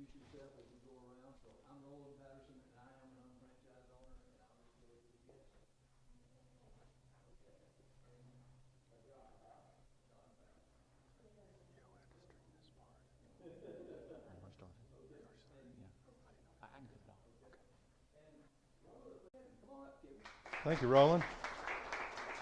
introduce yourself as we go around. So I'm Roland Patterson, and I am an unfranchised owner, and I'll just go to the guest. Thank you, Roland.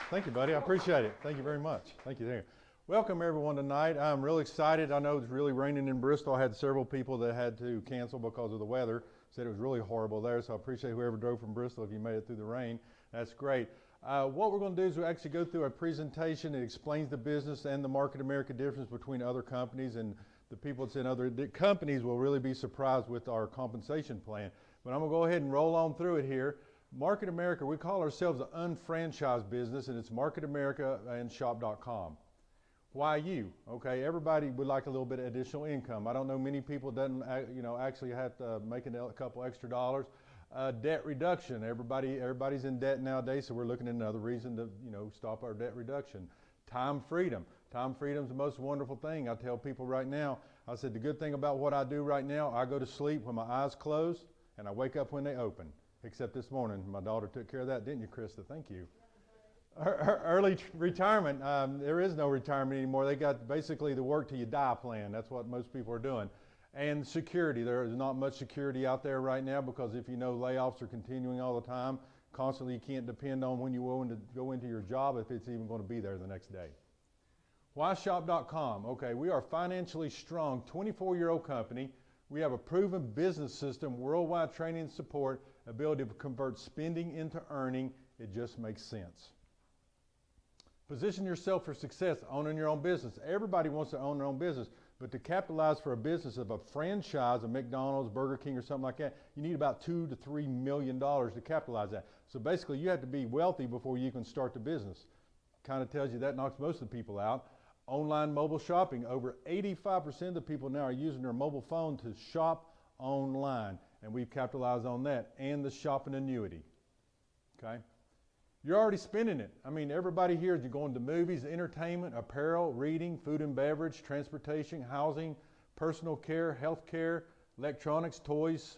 Thank you, buddy. I appreciate it. Thank you very much. Thank you. Thank you. Welcome, everyone, tonight. I'm really excited. I know it's really raining in Bristol. I had several people that had to cancel because of the weather. Said it was really horrible there, so I appreciate whoever drove from Bristol if you made it through the rain. That's great. What we're going to do is we actually go through a presentation that explains the business and the Market America difference between other companies, and the people that's in other companies will really be surprised with our compensation plan. But I'm going to go ahead and roll on through it here. Market America, we call ourselves an unfranchised business, and it's Market America and shop.com. Why you? Okay, everybody would like a little bit of additional income. I don't know many people doesn't actually have to make a couple extra dollars. Debt reduction. Everybody's in debt nowadays, so we're looking at another reason to stop our debt reduction. Time freedom. Time freedom is the most wonderful thing. I tell people right now. I said the good thing about what I do right now, I go to sleep when my eyes close, and I wake up when they open. Except this morning, my daughter took care of that, didn't you, Krista? Thank you. Early retirement, there is no retirement anymore. They got basically the work till you die plan. That's what most people are doing. And security, there is not much security out there right now because if you know layoffs are continuing all the time, constantly you can't depend on when you want to go into your job if it's even going to be there the next day. Why shop.com? Okay, we are a financially strong 24-year-old company. We have a proven business system, worldwide training and support, ability to convert spending into earning. It just makes sense. Position yourself for success, owning your own business. Everybody wants to own their own business, but to capitalize for a business of a franchise, a McDonald's, Burger King, or something like that, you need about $2 to $3 million to capitalize that. So basically, you have to be wealthy before you can start the business. Kind of tells you that knocks most of the people out. Online mobile shopping. Over 85% of the people now are using their mobile phone to shop online, and we've capitalized on that. And the shopping annuity. Okay? You're already spending it. I mean, everybody here is going to movies, entertainment, apparel, reading, food and beverage, transportation, housing, personal care, health care, electronics, toys,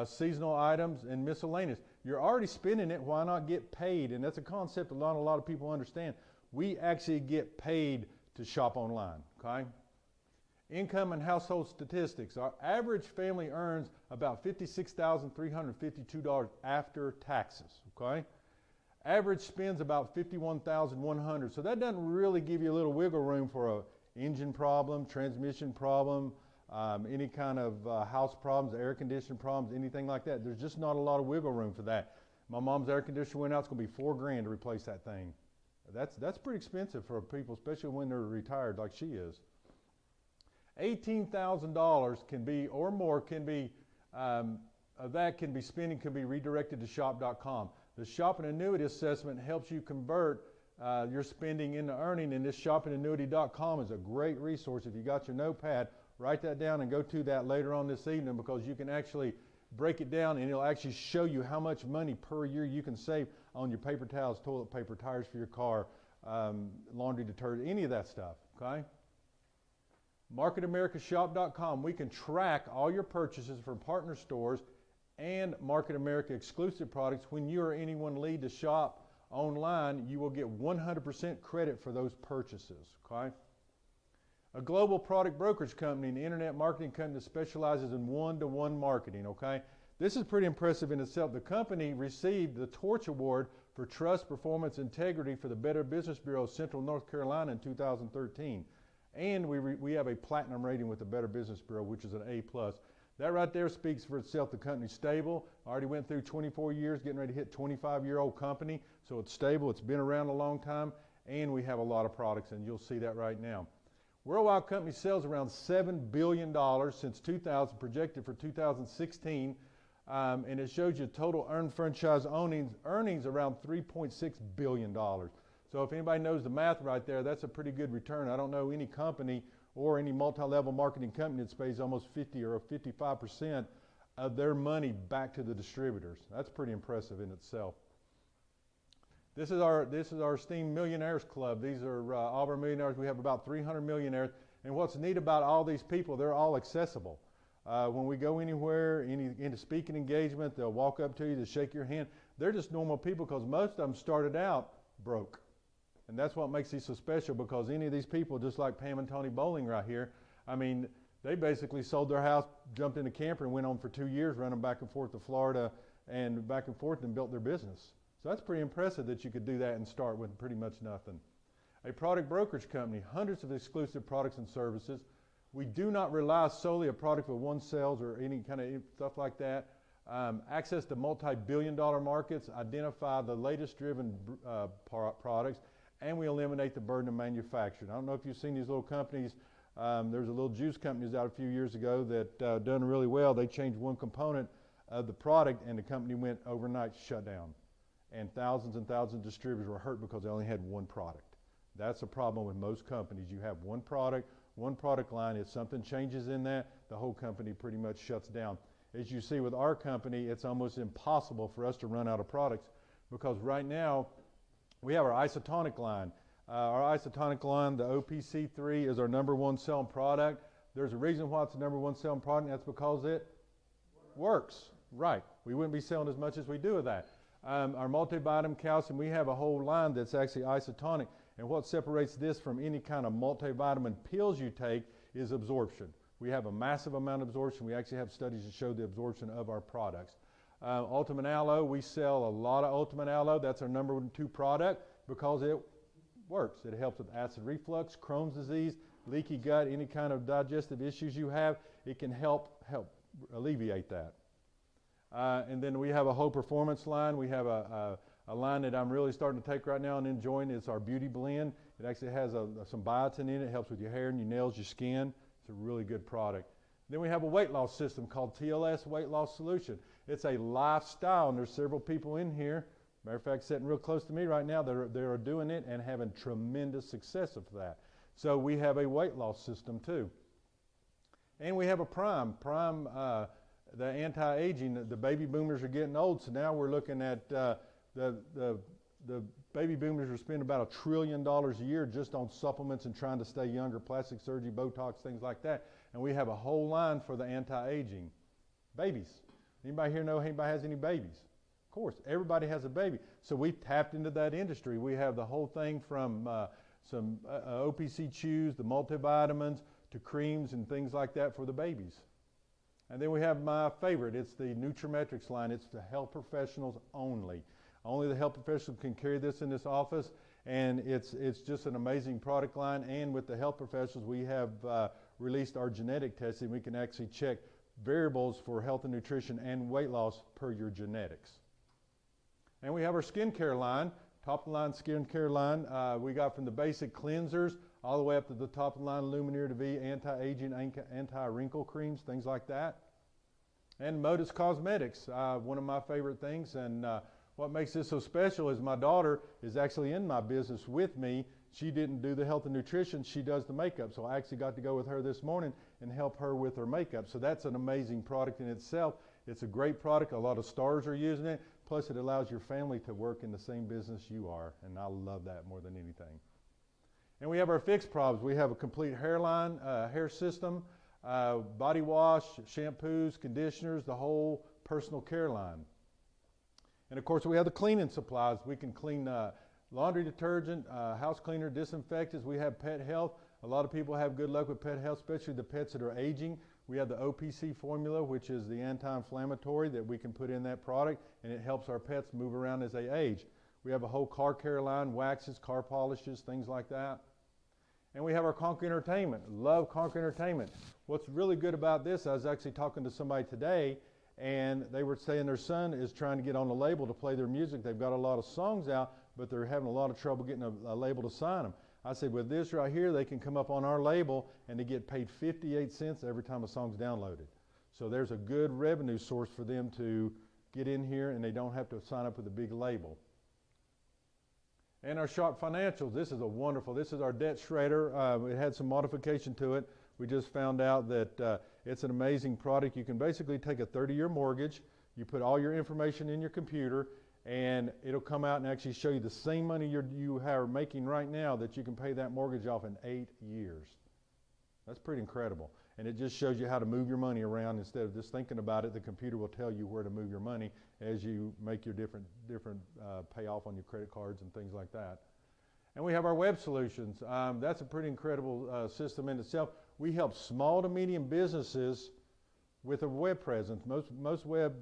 seasonal items, and miscellaneous. You're already spending it. Why not get paid? And that's a concept a lot of people understand. We actually get paid to shop online, okay? Income and household statistics. Our average family earns about $56,352 after taxes, okay? Average spends about $51,100. So that doesn't really give you a little wiggle room for an engine problem, transmission problem, any kind of house problems, air conditioning problems, anything like that. There's just not a lot of wiggle room for that. My mom's air conditioner went out. It's going to be $4,000 to replace that thing. That's pretty expensive for people, especially when they're retired like she is. $18,000 can be, or more, can be, that can be spending, can be redirected to shop.com. The shopping annuity assessment helps you convert your spending into earning, and this shoppingannuity.com is a great resource. If you got your notepad, write that down and go to that later on this evening because you can actually break it down and it'll actually show you how much money per year you can save on your paper towels, toilet paper, tires for your car, laundry detergent, any of that stuff, okay? MarketAmericaShop.com. We can track all your purchases from partner stores and Market America exclusive products. When you or anyone lead to shop online, you will get 100% credit for those purchases, okay? A global product brokerage company, an internet marketing company that specializes in one-to-one marketing, okay? This is pretty impressive in itself. The company received the Torch Award for Trust, Performance, Integrity for the Better Business Bureau of Central North Carolina in 2013. And we have a platinum rating with the Better Business Bureau, which is an A+. That right there speaks for itself. The company's stable. Already went through 24 years, getting ready to hit 25-year-old company. So it's stable. It's been around a long time. And we have a lot of products, and you'll see that right now. Worldwide company sales around $7 billion since 2000, projected for 2016. And it shows you total earned franchise earnings around $3.6 billion. So if anybody knows the math right there, that's a pretty good return. I don't know any company or any multi-level marketing company that pays almost 50 or 55% of their money back to the distributors. That's pretty impressive in itself. This is our esteemed Millionaires Club. These are all of our millionaires. We have about 300 millionaires. And what's neat about all these people, they're all accessible. When we go anywhere, into speaking engagement, they'll walk up to you to shake your hand. They're just normal people because most of them started out broke. And that's what makes these so special, because any of these people, just like Pam and Tony Bowling right here, I mean, they basically sold their house, jumped in a camper, and went on for 2 years running back and forth to Florida and back and forth and built their business. So that's pretty impressive that you could do that and start with pretty much nothing. A product brokerage company, hundreds of exclusive products and services. We do not rely solely on product for one sales or any kind of stuff like that. Access to multi-billion-dollar markets, identify the latest driven products, and we eliminate the burden of manufacturing. I don't know if you've seen these little companies. There's a little juice company that was out a few years ago that done really well. They changed one component of the product, and the company went overnight shut down. And thousands of distributors were hurt because they only had one product. That's a problem with most companies. You have one product line. If something changes in that, the whole company pretty much shuts down. As you see with our company, it's almost impossible for us to run out of products, because right now we have our isotonic line. Our isotonic line, the OPC3, is our #1 selling product. There's a reason why it's the #1 selling product, and that's because it works. Right. We wouldn't be selling as much as we do of that. Our multivitamin calcium, we have a whole line that's actually isotonic. And what separates this from any kind of multivitamin pills you take is absorption. We have a massive amount of absorption. We actually have studies that show the absorption of our products. Ultimate Aloe, we sell a lot of Ultimate Aloe. That's our #2 product because it works. It helps with acid reflux, Crohn's disease, leaky gut, any kind of digestive issues you have. It can help alleviate that. And then we have a whole performance line. We have a line that I'm really starting to take right now and enjoying. It's our Beauty Blend. It actually has some biotin in it. It helps with your hair and your nails, your skin. It's a really good product. Then we have a weight loss system called TLS Weight Loss Solution. It's a lifestyle, and there's several people in here, matter of fact, sitting real close to me right now, they are doing it and having tremendous success of that. So we have a weight loss system too. And we have a Prime, the anti-aging. The baby boomers are getting old, so now we're looking at the baby boomers are spending about $1 trillion a year just on supplements and trying to stay younger, plastic surgery, Botox, things like that. And we have a whole line for the anti-aging. Babies. Anybody here know anybody has any babies? Of course, everybody has a baby. So we tapped into that industry. We have the whole thing from some OPC chews, the multivitamins, to creams and things like that for the babies. And then we have my favorite. It's the Nutrimetrics line. It's the health professionals only. Only the health professionals can carry this in this office, and it's just an amazing product line. And with the health professionals, we have released our genetic testing. We can actually check variables for health and nutrition and weight loss per your genetics. And we have our skincare line, top of the line skincare line. We got from the basic cleansers all the way up to the top of the line Lumineer to V, anti-aging, anti-wrinkle creams, things like that. And Modus Cosmetics, one of my favorite things. And what makes this so special is my daughter is actually in my business with me. She didn't do the health and nutrition, she does the makeup. So I actually got to go with her this morning and help her with her makeup. So that's an amazing product in itself. It's a great product. A lot of stars are using it. Plus it allows your family to work in the same business you are. And I love that more than anything. And we have our fix problems. We have a complete hairline, hair system, body wash, shampoos, conditioners, the whole personal care line. And of course we have the cleaning supplies. We can clean laundry detergent, house cleaner, disinfectants. We have pet health. A lot of people have good luck with pet health, especially the pets that are aging. We have the OPC formula, which is the anti-inflammatory that we can put in that product, and it helps our pets move around as they age. We have a whole car care line, waxes, car polishes, things like that. And we have our Conquer Entertainment. Love Conquer Entertainment. What's really good about this, I was actually talking to somebody today, and they were saying their son is trying to get on the label to play their music. They've got a lot of songs out, but they're having a lot of trouble getting a label to sign them. I said, with this right here, they can come up on our label and they get paid 58 cents every time a song's downloaded. So there's a good revenue source for them to get in here, and they don't have to sign up with a big label. And our Sharp Financials, this is our debt shredder. It had some modification to it. We just found out that it's an amazing product. You can basically take a 30-year mortgage, you put all your information in your computer, and it'll come out and actually show you the same money you are making right now that you can pay that mortgage off in 8 years. That's pretty incredible. And it just shows you how to move your money around instead of just thinking about it. The computer will tell you where to move your money as you make your different payoff on your credit cards and things like that. And we have our web solutions. That's a pretty incredible system in itself. We help small to medium businesses with a web presence. Most web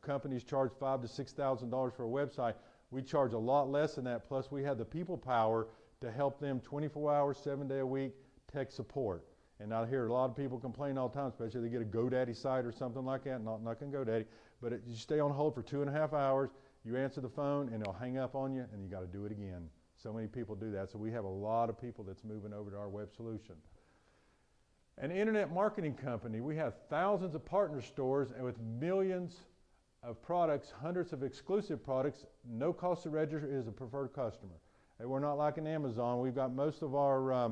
companies charge $5,000 to $6,000 for a website. We charge a lot less than that. Plus, we have the people power to help them 24 hours, 7 days a week, tech support. And I hear a lot of people complain all the time, especially if they get a GoDaddy site or something like that. Not knocking GoDaddy, but you stay on hold for 2.5 hours. You answer the phone, and they'll hang up on you, and you got to do it again. So many people do that. So we have a lot of people that's moving over to our web solution. An internet marketing company. We have thousands of partner stores and with millions of products, hundreds of exclusive products. No cost to register is a preferred customer. And we're not like an Amazon. We've got most of our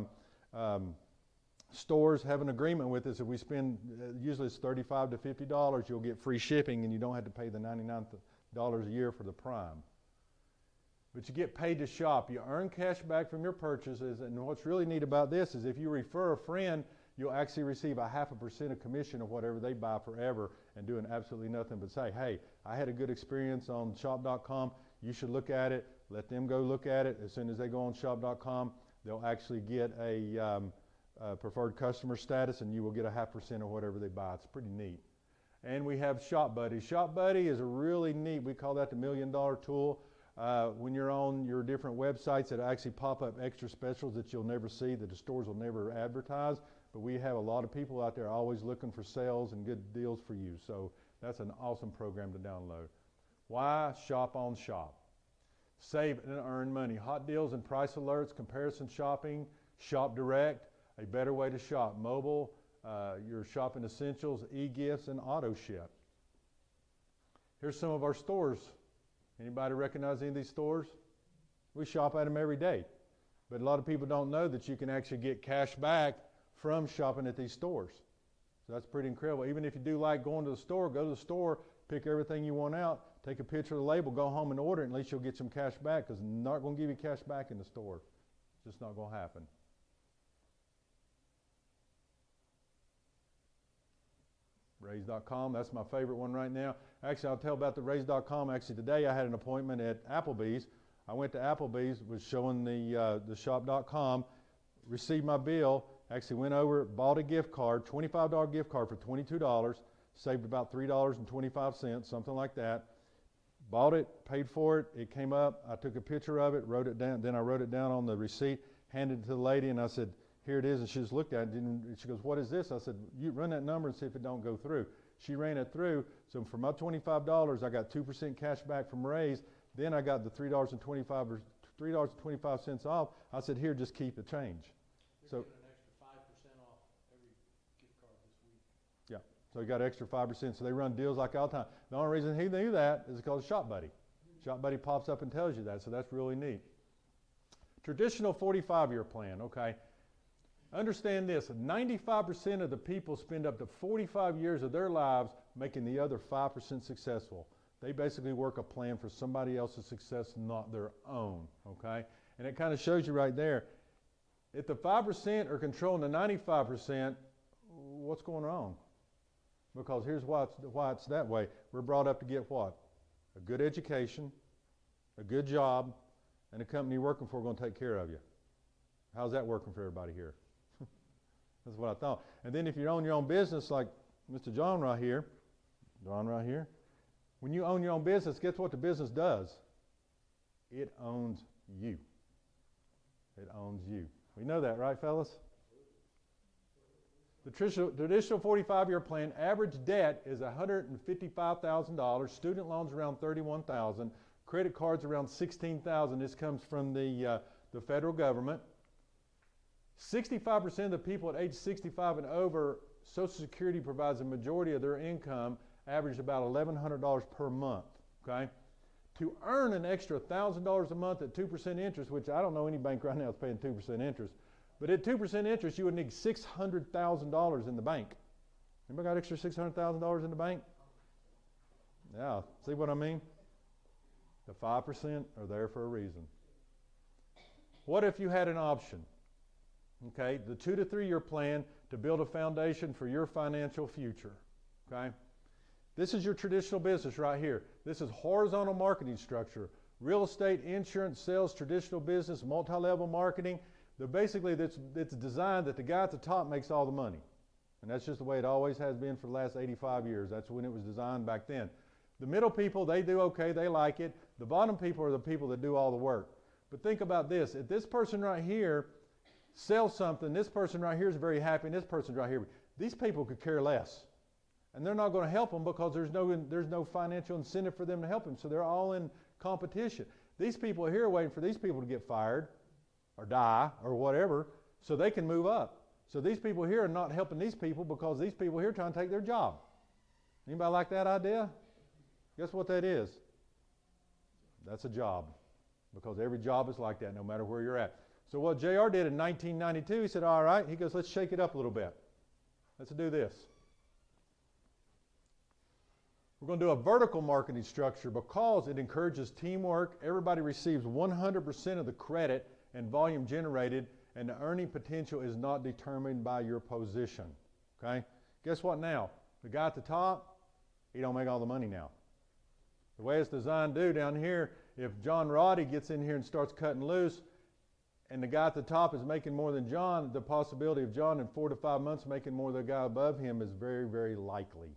stores have an agreement with us. If we spend, usually it's $35 to $50, you'll get free shipping, and you don't have to pay the $99 a year for the Prime. But you get paid to shop. You earn cash back from your purchases, and what's really neat about this is if you refer a friend, you'll actually receive 0.5% of commission of whatever they buy forever, and doing absolutely nothing but say, hey, I had a good experience on shop.com. You should look at it. Let them go look at it. As soon as they go on shop.com, they'll actually get a preferred customer status, and you will get 0.5% of whatever they buy. It's pretty neat. And we have Shop Buddy. Shop Buddy is a really neat, we call that the $1 million tool. When you're on your different websites, that actually pop up extra specials that you'll never see, that the stores will never advertise. But we have a lot of people out there always looking for sales and good deals for you. So that's an awesome program to download. Why shop on Shop? Save and earn money. Hot deals and price alerts, comparison shopping, shop direct, a better way to shop. Mobile, your shopping essentials, e-gifts, and auto ship. Here's some of our stores. Anybody recognize any of these stores? We shop at them every day. But a lot of people don't know that you can actually get cash back from shopping at these stores. So that's pretty incredible. Even if you do like going to the store, go to the store, pick everything you want out, take a picture of the label, go home and order it, and at least you'll get some cash back, because they're not going to give you cash back in the store. It's just not going to happen. Raise.com, that's my favorite one right now. Actually, I'll tell about the Raise.com. Actually, today I had an appointment at Applebee's. I went to Applebee's, was showing the shop.com, received my bill, actually went over, bought a gift card, $25 gift card for $22, saved about $3.25, something like that. Bought it, paid for it, it came up, I took a picture of it, wrote it down, then I wrote it down on the receipt, handed it to the lady, and I said, here it is, and she just looked at it, and she goes, what is this? I said, you run that number and see if it don't go through. She ran it through, so for my $25, I got 2% cash back from Raise, then I got the $3.25 off. I said, here, just keep the change. You're getting an extra 5% off every gift card this week. Yeah, so you got extra 5%, so they run deals like all the time. The only reason he knew that is because of Shop Buddy. Shop Buddy pops up and tells you that, so that's really neat. Traditional 45-year plan, okay. Understand this, 95% of the people spend up to 45 years of their lives making the other 5% successful. They basically work a plan for somebody else's success, not their own, okay? And it kind of shows you right there. If the 5% are controlling the 95%, what's going on? Because here's why it's that way. We're brought up to get what? A good education, a good job, and a company you're working for going to take care of you. How's that working for everybody here? That's what I thought. And then if you own your own business, like Mr. John right here, when you own your own business, guess what the business does? It owns you. It owns you. We know that, right, fellas? The traditional 45-year plan, average debt is $155,000. Student loans around $31,000. Credit cards around $16,000. This comes from the federal government. 65% of the people at age 65 and over, Social Security provides a majority of their income, average about $1,100 per month, okay? To earn an extra $1,000 a month at 2% interest, which I don't know any bank right now is paying 2% interest, but at 2% interest, you would need $600,000 in the bank. Anybody got extra $600,000 in the bank? Yeah, see what I mean? The 5% are there for a reason. What if you had an option? Okay, the 2 to 3 year plan to build a foundation for your financial future. Okay, this is your traditional business right here. This is horizontal marketing structure. Real estate, insurance, sales, traditional business, multi-level marketing. Basically, it's designed that the guy at the top makes all the money. And that's just the way it always has been for the last 85 years. That's when it was designed back then. The middle people, they do okay, they like it. The bottom people are the people that do all the work. But think about this. If this person right here sells something, this person right here is very happy, and this person right here, these people could care less. And they're not going to help them because there's no financial incentive for them to help them. So they're all in competition. These people here are waiting for these people to get fired or die or whatever so they can move up. So these people here are not helping these people because these people here are trying to take their job. Anybody like that idea? Guess what that is? That's a job, because every job is like that no matter where you're at. So what JR did in 1992, he said, all right, he goes, let's shake it up a little bit. Let's do this. We're going to do a vertical marketing structure because it encourages teamwork. Everybody receives 100% of the credit and volume generated, and the earning potential is not determined by your position. Okay? Guess what now? The guy at the top, he don't make all the money now. The way it's designed to do down here, if John Roddy gets in here and starts cutting loose, and the guy at the top is making more than John, the possibility of John in 4 to 5 months making more than the guy above him is very, very likely.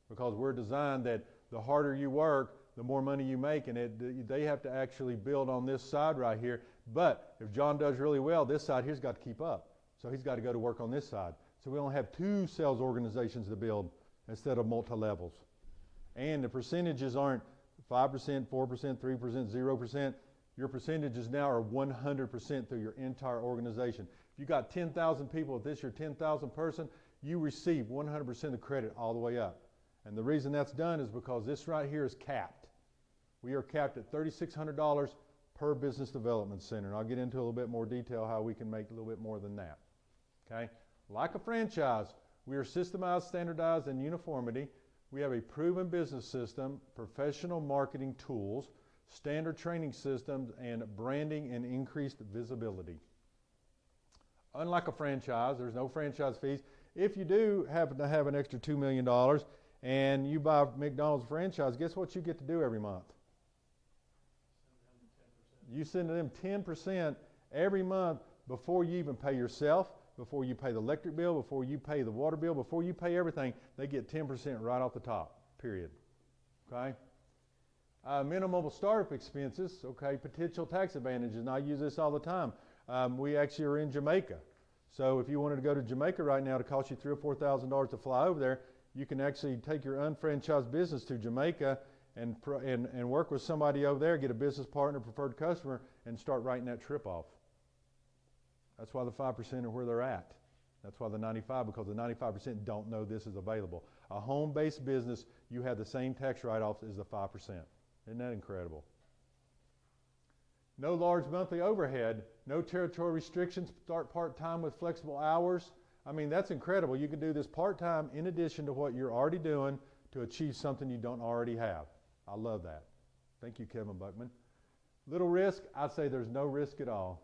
Because we're designed that the harder you work, the more money you make, and they have to actually build on this side right here. But if John does really well, this side here's got to keep up. So he's got to go to work on this side. So we only have 2 sales organizations to build instead of multi-levels. And the percentages aren't 5%, 4%, 3%, 0%. Your percentages now are 100% through your entire organization. If you got 10,000 people, if this is your 10,000 person, you receive 100% of the credit all the way up. And the reason that's done is because this right here is capped. We are capped at $3,600 per business development center. And I'll get into a little bit more detail how we can make a little bit more than that. Okay? Like a franchise, we are systemized, standardized, and uniformity. We have a proven business system, professional marketing tools, standard training systems, and branding and increased visibility. Unlike a franchise, there's no franchise fees. If you do happen to have an extra $2 million and you buy McDonald's franchise, guess what you get to do every month? You send them 10% every month before you even pay yourself, before you pay the electric bill, before you pay the water bill, before you pay everything. They get 10% right off the top, period. Okay? Minimal startup expenses, okay, potential tax advantages, and I use this all the time. We actually are in Jamaica. So if you wanted to go to Jamaica right now, to cost you $3,000 or $4,000 to fly over there, you can actually take your unfranchised business to Jamaica and work with somebody over there, get a business partner, preferred customer, and start writing that trip off. That's why the 5% are where they're at. That's why the 95, because the 95% don't know this is available. A home-based business, you have the same tax write-offs as the 5%. Isn't that incredible? No large monthly overhead, no territory restrictions, start part-time with flexible hours. I mean, that's incredible. You can do this part-time in addition to what you're already doing to achieve something you don't already have. I love that. Thank you, Kevin Buckman. Little risk, I'd say there's no risk at all.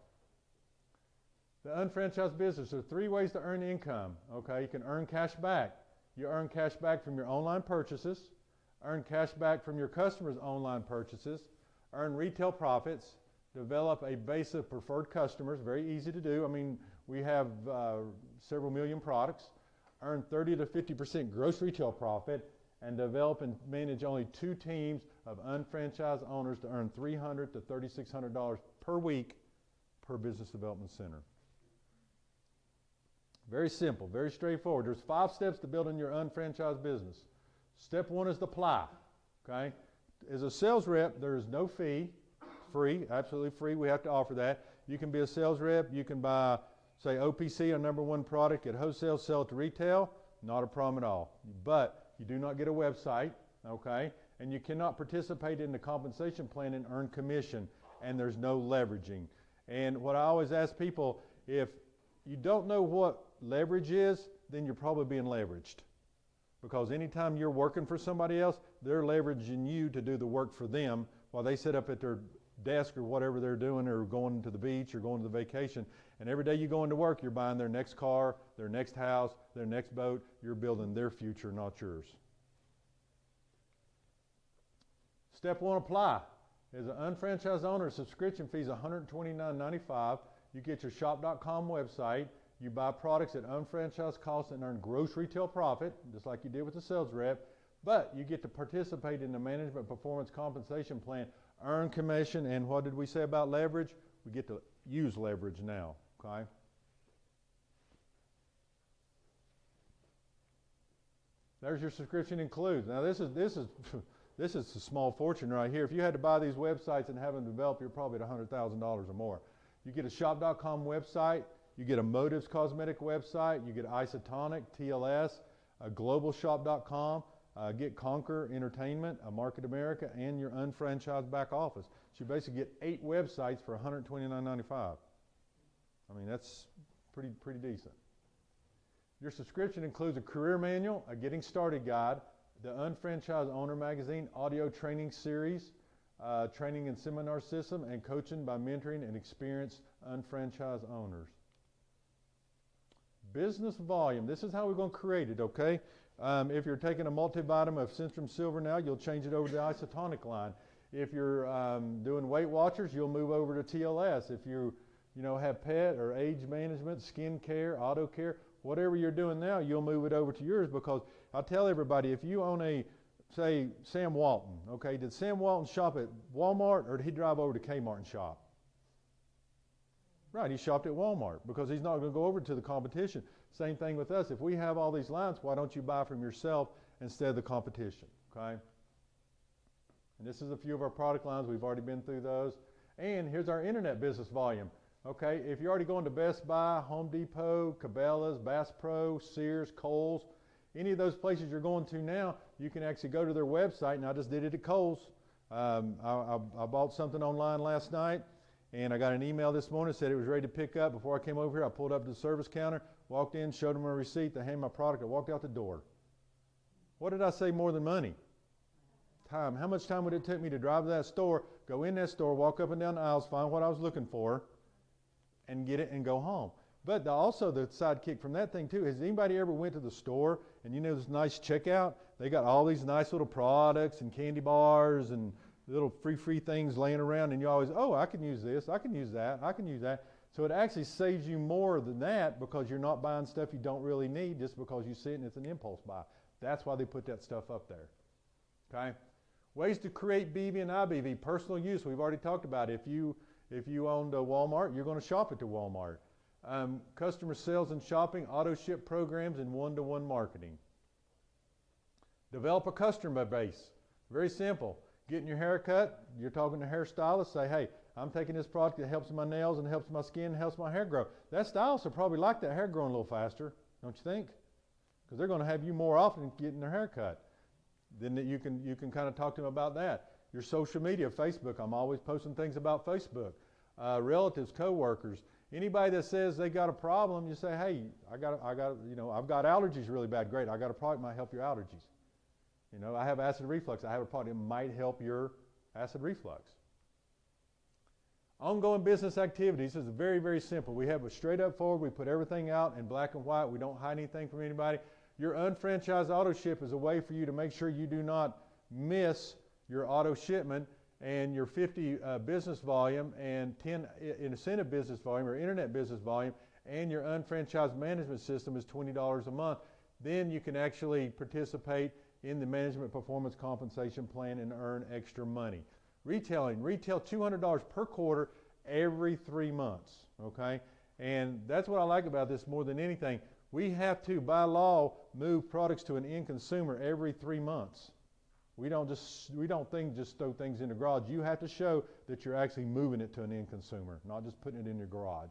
The unfranchised business, there are 3 ways to earn income. Okay, you can earn cash back. You earn cash back from your online purchases, earn cash back from your customers' online purchases, earn retail profits, develop a base of preferred customers, very easy to do. I mean, we have several million products, earn 30 to 50% gross retail profit, and develop and manage only 2 teams of unfranchised owners to earn $300 to $3,600 per week per business development center. Very simple, very straightforward. There's 5 steps to building your unfranchised business. Step 1 is to apply. Okay? As a sales rep, there is no fee. Free, absolutely free. We have to offer that. You can be a sales rep. You can buy, say, OPC, our #1 product at wholesale, sell it to retail. Not a problem at all. But you do not get a website, okay? And you cannot participate in the compensation plan and earn commission. And there's no leveraging. And what I always ask people, if you don't know what leverage is, then you're probably being leveraged. Because anytime you're working for somebody else, they're leveraging you to do the work for them while they sit up at their desk or whatever they're doing, or going to the beach or going to the vacation. And every day you go into work, you're buying their next car, their next house, their next boat. You're building their future, not yours. Step 1, apply. As an unfranchised owner, subscription fee is $129.95. You get your shop.com website. You buy products at unfranchised cost and earn gross retail profit, just like you did with the sales rep. But you get to participate in the management performance compensation plan, earn commission, and what did we say about leverage? We get to use leverage now, okay? There's your subscription includes. Now this is a small fortune right here. If you had to buy these websites and have them developed, you're probably at $100,000 or more. You get a shop.com website, you get a Motives cosmetic website, you get Isotonic, TLS, a globalshop.com, get Conquer Entertainment, a Market America, and your unfranchised back office. So you basically get 8 websites for $129.95. I mean, that's pretty decent. Your subscription includes a career manual, a getting started guide, the Unfranchised Owner magazine, audio training series, training and seminar system, and coaching by mentoring and experienced unfranchised owners. Business volume. This is how we're going to create it, okay? If you're taking a multivitamin of Centrum Silver now, you'll change it over to the Isotonic line. If you're doing Weight Watchers, you'll move over to TLS. If you have pet or age management, skin care, auto care, whatever you're doing now, you'll move it over to yours, because I tell everybody, if you own say Sam Walton, okay, did Sam Walton shop at Walmart or did he drive over to Kmart and shop? Right, he shopped at Walmart because he's not going to go over to the competition. Same thing with us. If we have all these lines, why don't you buy from yourself instead of the competition, okay? And this is a few of our product lines. We've already been through those. And here's our internet business volume. Okay, if you're already going to Best Buy, Home Depot, Cabela's, Bass Pro, Sears, Kohl's, any of those places you're going to now, you can actually go to their website, and I just did it at Kohl's. I bought something online last night, and I got an email this morning that said it was ready to pick up. Before I came over here, I pulled up to the service counter, walked in, showed them my receipt, they handed my product, I walked out the door. What did I say more than money? Time. How much time would it take me to drive to that store, go in that store, walk up and down the aisles, find what I was looking for, and get it and go home? But also the sidekick from that thing too, has anybody ever went to the store and this nice checkout? They got all these nice little products and candy bars and little free things laying around, and you always, oh, I can use this, I can use that, I can use that. So it actually saves you more than that, because you're not buying stuff you don't really need just because you see it and it's an impulse buy. That's why they put that stuff up there, okay? Ways to create BV and IBV, personal use, we've already talked about it. If you owned a Walmart, you're going to shop at the Walmart. Customer sales and shopping, auto ship programs, and one-to-one marketing. Develop a customer base. Very simple. Getting your hair cut, you're talking to a hairstylist, say, hey, I'm taking this product that helps my nails and helps my skin and helps my hair grow. That stylist will probably like that hair growing a little faster, don't you think? Because they're going to have you more often getting their hair cut. Then you can kind of talk to them about that. Your social media, Facebook, I'm always posting things about Facebook. Relatives, co-workers, anybody that says they got a problem, you say, hey, I've got allergies really bad. Great, I got a product that might help your allergies. I have acid reflux. I have a product that might help your acid reflux. Ongoing business activities is very, very simple. We have a straight up forward. We put everything out in black and white. We don't hide anything from anybody. Your unfranchised auto ship is a way for you to make sure you do not miss your auto shipment, and your 50 business volume and 10 incentive business volume or internet business volume, and your unfranchised management system is $20 a month. Then you can actually participate in the management performance compensation plan and earn extra money. Retailing, retail $200 per quarter every 3 months, okay? And that's what I like about this more than anything. We have to, by law, move products to an end consumer every 3 months. We don't just throw things in the garage. You have to show that you're actually moving it to an end consumer, not just putting it in your garage.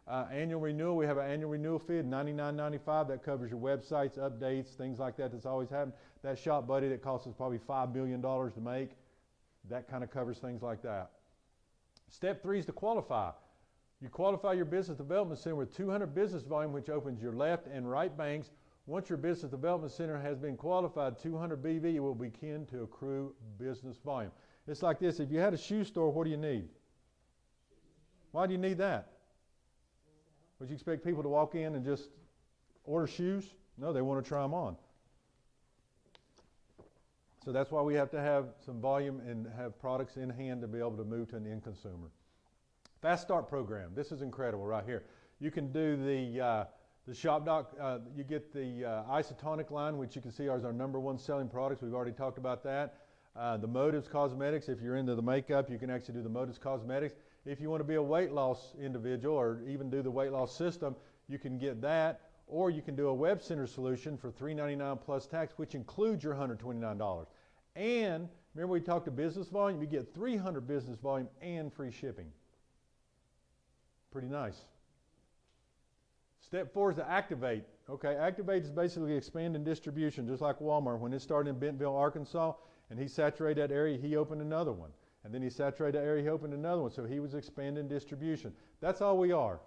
Annual renewal, we have an annual renewal fee of $99.95. That covers your websites, updates, things like that that's always happened. That Shop Buddy that costs us probably $5 million to make, that kind of covers things like that. Step 3 is to qualify. You qualify your business development center with 200 business volume, which opens your left and right banks. Once your business development center has been qualified, 200 BV will begin to accrue business volume. It's like this. If you had a shoe store, what do you need? Why do you need that? Would you expect people to walk in and just order shoes? No, they want to try them on. So that's why we have to have some volume and have products in hand to be able to move to an end consumer. Fast Start program. This is incredible right here. You can do the Shop Doc. You get the isotonic line, which you can see is our #1 selling products. We've already talked about that. The Motives Cosmetics. If you're into the makeup, you can actually do the Motives Cosmetics. If you want to be a weight loss individual or even do the weight loss system, you can get that. Or you can do a web center solution for $399 plus tax, which includes your $129. And remember we talked to business volume? You get 300 business volume and free shipping. Pretty nice. Step 4 is to activate. Okay, activate is basically expanding distribution, just like Walmart. When it started in Bentonville, Arkansas, and he saturated that area, he opened another one. And then he saturated that area, he opened another one. So he was expanding distribution. That's all we are.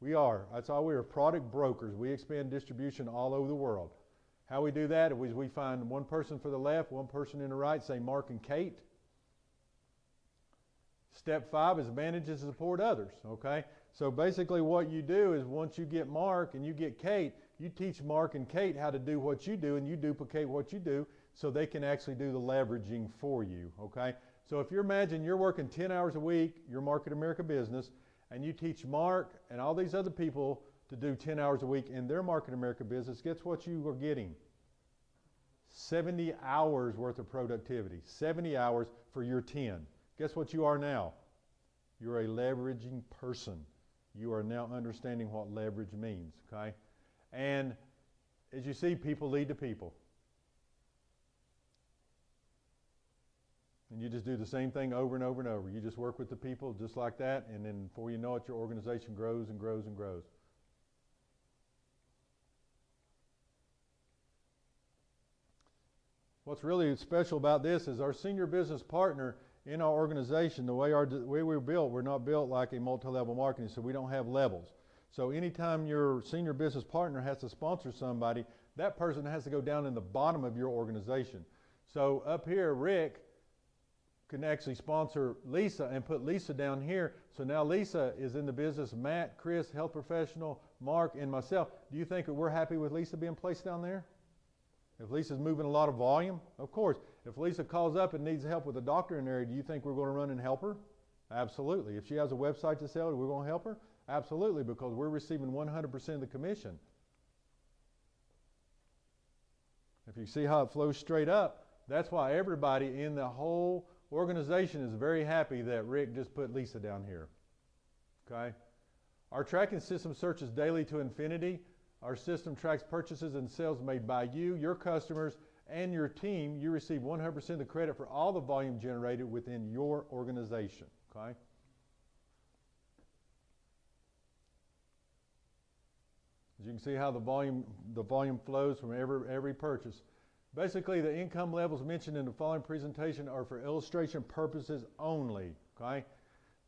That's all we are, product brokers. We expand distribution all over the world. How we do that is we find one person for the left, one person in the right, say Mark and Kate. Step 5 is manage and support others, okay? So basically what you do is once you get Mark and you get Kate, you teach Mark and Kate how to do what you do and you duplicate what you do so they can actually do the leveraging for you, okay? So if you imagine you're working 10 hours a week, your Market America business, and you teach Mark and all these other people to do 10 hours a week in their Market America business, guess what you are getting? 70 hours worth of productivity. 70 hours for your 10. Guess what you are now? You're a leveraging person. You are now understanding what leverage means, okay? And as you see, people lead to people. And you just do the same thing over and over and over. You just work with the people just like that, and then before you know it, your organization grows and grows and grows. What's really special about this is our senior business partner in our organization, the way we're built, we're not built like a multi-level marketing, so we don't have levels. So anytime your senior business partner has to sponsor somebody, that person has to go down in the bottom of your organization. So up here, Rick can actually sponsor Lisa and put Lisa down here. So now Lisa is in the business. Matt, Chris, health professional, Mark, and myself. Do you think that we're happy with Lisa being placed down there? If Lisa's moving a lot of volume, of course. If Lisa calls up and needs help with a doctor in the area, do you think we're going to run and help her? Absolutely. If she has a website to sell, we're going to help her? Absolutely, because we're receiving 100% of the commission. If you see how it flows straight up, that's why everybody in the whole organization is very happy that Rick just put Lisa down here. Okay? Our tracking system searches daily to infinity. Our system tracks purchases and sales made by you, your customers, and your team. You receive 100% of the credit for all the volume generated within your organization. Okay? As you can see how the volume flows from every purchase. Basically, the income levels mentioned in the following presentation are for illustration purposes only. Okay?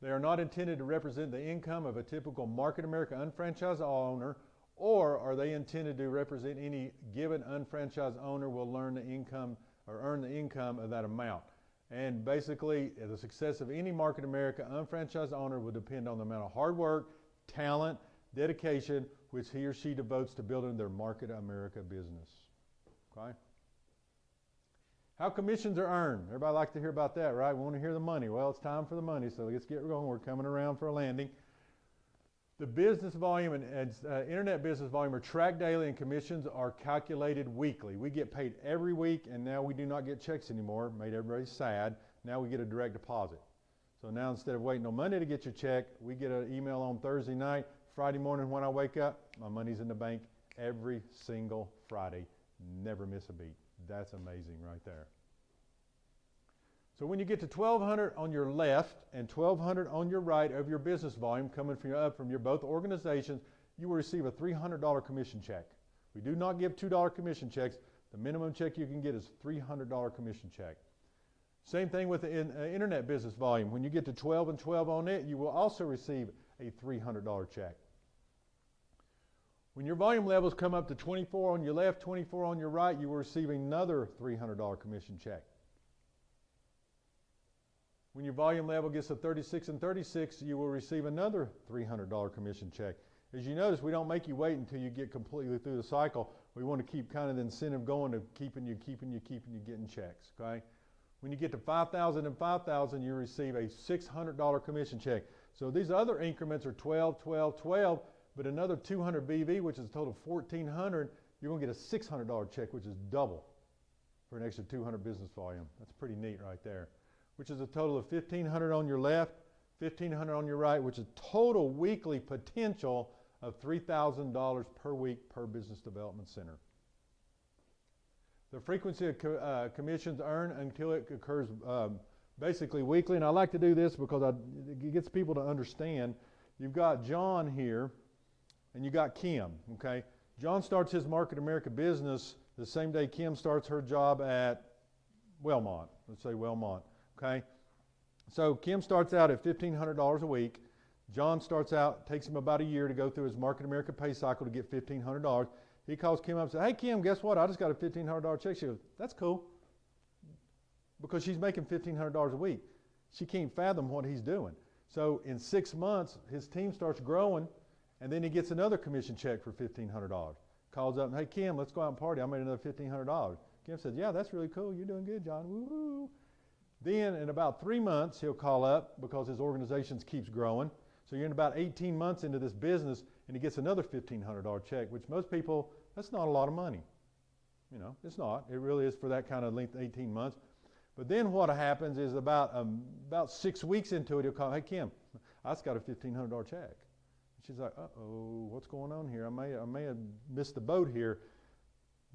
They are not intended to represent the income of a typical Market America unfranchised owner, or are they intended to represent any given unfranchised owner will earn the income of that amount. And basically, the success of any Market America unfranchised owner will depend on the amount of hard work, talent, dedication, which he or she devotes to building their Market America business. Okay? How commissions are earned. Everybody likes to hear about that, right? We want to hear the money. Well, it's time for the money, so let's get going. We're coming around for a landing. The business volume and internet business volume are tracked daily, and commissions are calculated weekly. We get paid every week, and now we do not get checks anymore. Made everybody sad. Now we get a direct deposit. So now instead of waiting on Monday to get your check, we get an email on Thursday night. Friday morning when I wake up, my money's in the bank every single Friday. Never miss a beat. That's amazing right there. So when you get to 1,200 on your left and 1,200 on your right of your business volume coming from your both organizations, you will receive a $300 commission check. We do not give $2 commission checks. The minimum check you can get is $300 commission check. Same thing with the internet business volume. When you get to 12 and 12 on it, you will also receive a $300 check. When your volume levels come up to 24 on your left, 24 on your right, you will receive another $300 commission check. When your volume level gets to 36 and 36, you will receive another $300 commission check. As you notice, we don't make you wait until you get completely through the cycle. We want to keep kind of the incentive going of keeping you getting checks, okay? When you get to 5,000 and 5,000, you receive a $600 commission check. So these other increments are 12, 12, 12, but another 200 BV, which is a total of 1,400, you're going to get a $600 check, which is double for an extra 200 business volume. That's pretty neat right there, which is a total of 1,500 on your left, 1,500 on your right, which is total weekly potential of $3,000 per week per business development center. The frequency of commissions earned until it occurs basically weekly, and I like to do this because it gets people to understand. You've got John here, and you got Kim, okay? John starts his Market America business the same day Kim starts her job at Wellmont. Let's say Wellmont, okay? So Kim starts out at $1,500 a week. John starts out, takes him about a year to go through his Market America pay cycle to get $1,500. He calls Kim up and says, hey, Kim, guess what? I just got a $1,500 check. She goes, that's cool, because she's making $1,500 a week. She can't fathom what he's doing. So in 6 months, his team starts growing, and then he gets another commission check for $1,500. Calls up, and hey, Kim, let's go out and party. I made another $1,500. Kim says, yeah, that's really cool. You're doing good, John. Woo-hoo. Then in about 3 months, he'll call up because his organization keeps growing. So you're in about 18 months into this business, and he gets another $1,500 check, which most people, that's not a lot of money. You know, it's not. It really is for that kind of length, 18 months. But then what happens is about 6 weeks into it, he'll call, hey, Kim, I just got a $1,500 check. She's like, uh-oh, what's going on here? I may have missed the boat here.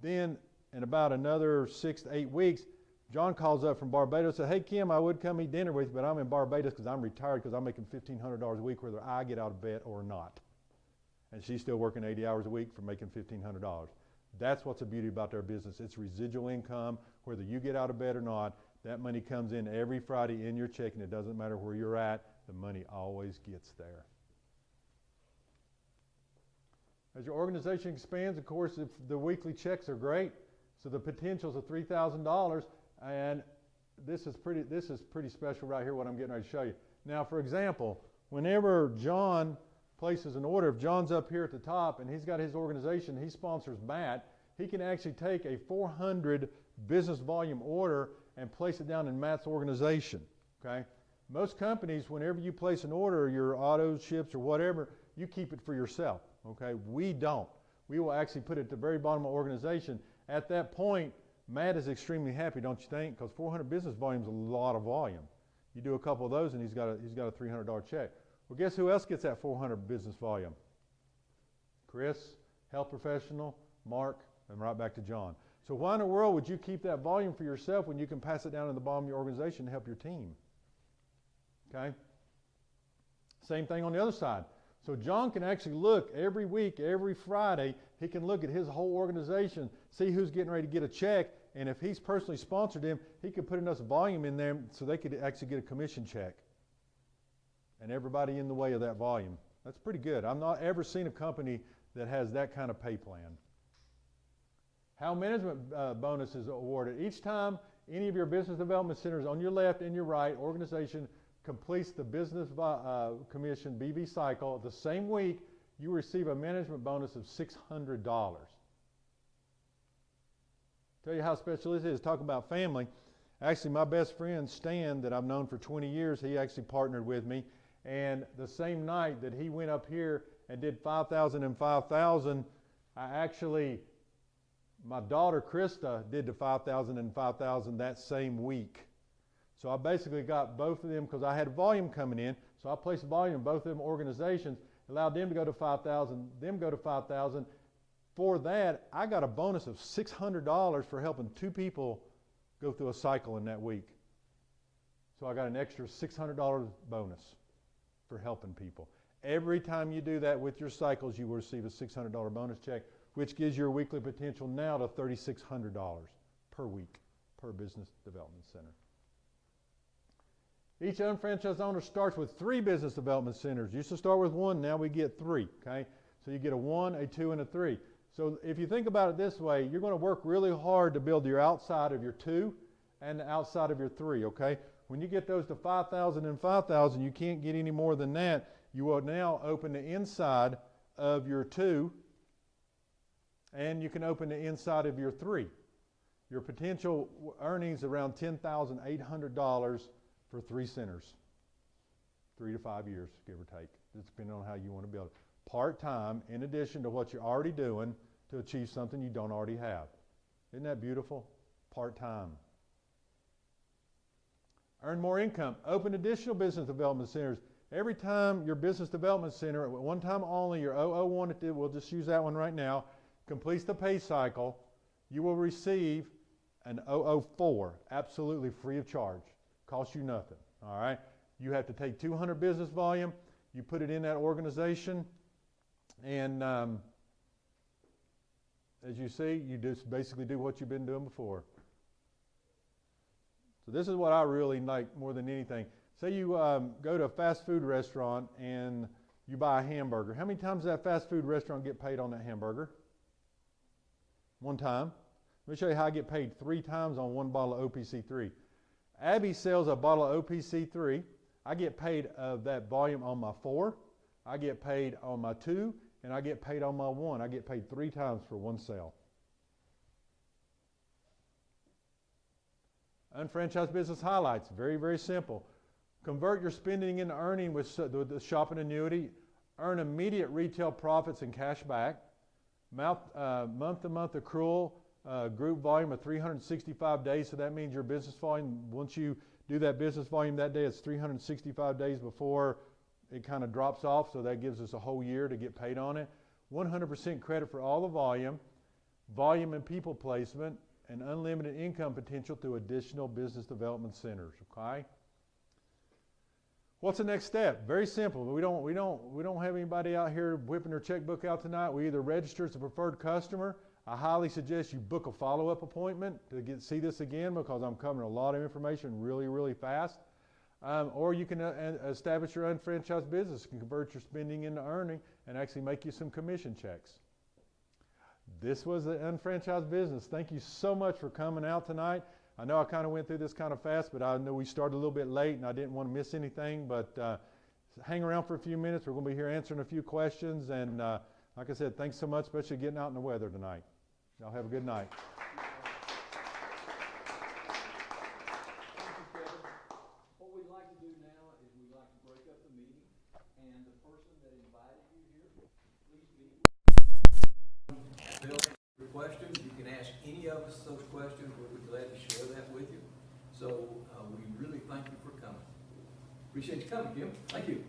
Then in about another 6 to 8 weeks, John calls up from Barbados and says, hey, Kim, I would come eat dinner with you, but I'm in Barbados because I'm retired because I'm making $1,500 a week whether I get out of bed or not. And she's still working 80 hours a week for making $1,500. That's what's the beauty about their business. It's residual income. Whether you get out of bed or not, that money comes in every Friday in your check, and it doesn't matter where you're at. The money always gets there. As your organization expands, of course, if the weekly checks are great, so the potentials of $3,000, and this is pretty special right here, what I'm getting ready to show you. Now, for example, whenever John places an order, if John's up here at the top and he's got his organization, he sponsors Matt, he can actually take a 400 business volume order and place it down in Matt's organization, okay? Most companies, whenever you place an order, your auto ships or whatever, you keep it for yourself, okay? We don't. We will actually put it at the very bottom of the organization. At that point, Matt is extremely happy, don't you think? Because 400 business volume is a lot of volume. You do a couple of those and he's got a $300 check. Well, guess who else gets that 400 business volume? Chris, health professional, Mark, and right back to John. So why in the world would you keep that volume for yourself when you can pass it down to the bottom of your organization to help your team? Okay? Same thing on the other side. So John can actually look every week, every Friday, he can look at his whole organization, see who's getting ready to get a check, and if he's personally sponsored him, he could put enough volume in there so they could actually get a commission check. And everybody in the way of that volume. That's pretty good. I've not ever seen a company that has that kind of pay plan. How management bonus is awarded. Each time any of your business development centers on your left and your right organization completes the business commission BV cycle the same week, you receive a management bonus of $600. Tell you how special this is. Talking about family. Actually, my best friend Stan, that I've known for 20 years, he actually partnered with me. And the same night that he went up here and did 5,000 and 5,000, my daughter Krista did the 5,000 and 5,000 that same week. So I basically got both of them because I had volume coming in. So I placed volume in both of them organizations, allowed them to go to 5,000, them go to 5,000. For that, I got a bonus of $600 for helping 2 people go through a cycle in that week. So I got an extra $600 bonus for helping people. Every time you do that with your cycles, you will receive a $600 bonus check, which gives your weekly potential now to $3,600 per week per business development center. Each unfranchised owner starts with 3 business development centers. Used to start with 1, now we get 3, okay? So you get a 1, a 2, and a 3. So if you think about it this way, you're going to work really hard to build your outside of your 2 and the outside of your 3, okay? When you get those to 5,000 and 5,000, you can't get any more than that. You will now open the inside of your 2, and you can open the inside of your 3. Your potential earnings around $10,800 for 3 centers. 3 to 5 years, give or take, depending on how you want to build it. Part-time, in addition to what you're already doing to achieve something you don't already have. Isn't that beautiful? Part-time. Earn more income. Open additional business development centers. Every time your business development center, at one time only, your 001, we'll just use that one right now, completes the pay cycle, you will receive an 004, absolutely free of charge. Costs you nothing, all right? You have to take 200 business volume, you put it in that organization, and as you see, you just basically do what you've been doing before. So this is what I really like more than anything. Say you go to a fast food restaurant and you buy a hamburger. How many times does that fast food restaurant get paid on that hamburger? One time. Let me show you how I get paid 3 times on one bottle of OPC3. Abby sells a bottle of OPC3. I get paid of that volume on my 4. I get paid on my 2. And I get paid on my 1. I get paid 3 times for one sale. Unfranchised business highlights. Very, very simple. Convert your spending into earning with the shopping annuity. Earn immediate retail profits and cash back. Month-to-month accrual. Group volume of 365 days. So that means your business volume, once you do that business volume that day, it's 365 days before it kind of drops off. So that gives us a whole year to get paid on it. 100% credit for all the volume and people placement, and unlimited income potential through additional business development centers. Okay. What's the next step? Very simple. We don't have anybody out here whipping their checkbook out tonight. We either register as a preferred customer. I highly suggest you book a follow-up appointment to see this again, because I'm covering a lot of information really, really fast. Or you can establish your unfranchised business and convert your spending into earning and actually make you some commission checks. This was the unfranchised business. Thank you so much for coming out tonight. I know I kind of went through this kind of fast, but I know we started a little bit late and I didn't want to miss anything. But hang around for a few minutes. We're going to be here answering a few questions. And like I said, thanks so much, especially getting out in the weather tonight. Y'all have a good night. What we'd like to do now is we'd like to break up the meeting, and the person that invited you here, please meet with Bill. Your questions, you can ask any of us those questions. We'll be glad to share that with you. So we really thank you for coming. Appreciate you coming, Kim. Thank you.